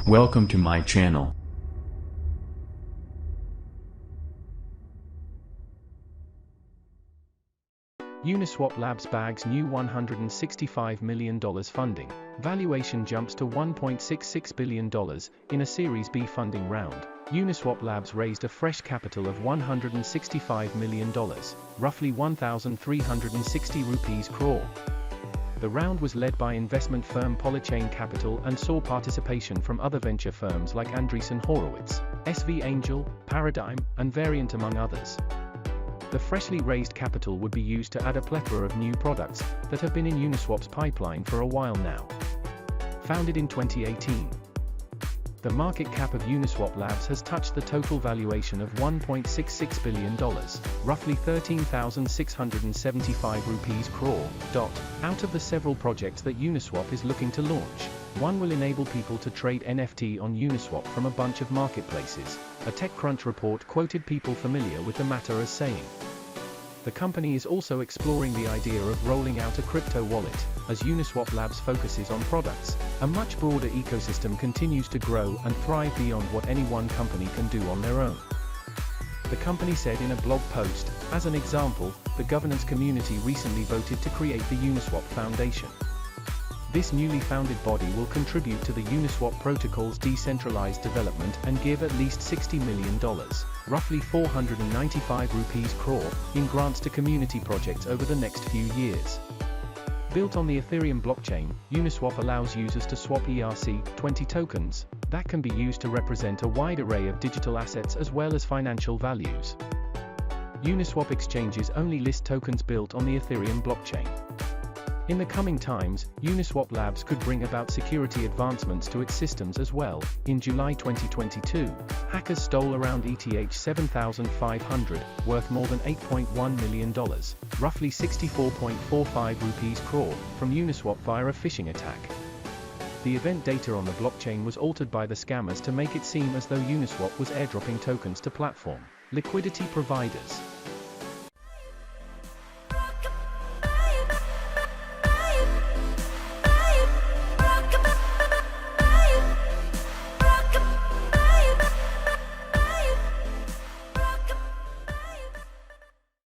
Welcome to my channel. Uniswap Labs bags new $165 million funding. Valuation jumps to $1.66 billion in a Series B funding round. Uniswap Labs raised a fresh capital of $165 million, roughly 1,360 rupees crore. The round was led by investment firm Polychain Capital and saw participation from other venture firms like Andreessen Horowitz, SV Angel, Paradigm, and Variant among others. The freshly raised capital would be used to add a plethora of new products that have been in Uniswap's pipeline for a while now. Founded in 2018, the market cap of Uniswap Labs has touched the total valuation of $1.66 billion, roughly 13,675 rupees crore. Out of the several projects that Uniswap is looking to launch, one will enable people to trade NFT on Uniswap from a bunch of marketplaces. A TechCrunch report quoted people familiar with the matter as saying, the company is also exploring the idea of rolling out a crypto wallet, as Uniswap Labs focuses on products. A much broader ecosystem continues to grow and thrive beyond what any one company can do on their own. The company said in a blog post, as an example, the governance community recently voted to create the Uniswap Foundation. This newly founded body will contribute to the Uniswap protocol's decentralized development and give at least $60 million, roughly 495 rupees crore, in grants to community projects over the next few years. Built on the Ethereum blockchain, Uniswap allows users to swap ERC-20 tokens that can be used to represent a wide array of digital assets as well as financial values. Uniswap exchanges only list tokens built on the Ethereum blockchain. In the coming times, Uniswap Labs could bring about security advancements to its systems as well. In July 2022, hackers stole around ETH 7,500, worth more than $8.1 million, roughly 64.45 rupees crore, from Uniswap via a phishing attack. The event data on the blockchain was altered by the scammers to make it seem as though Uniswap was airdropping tokens to platform liquidity providers.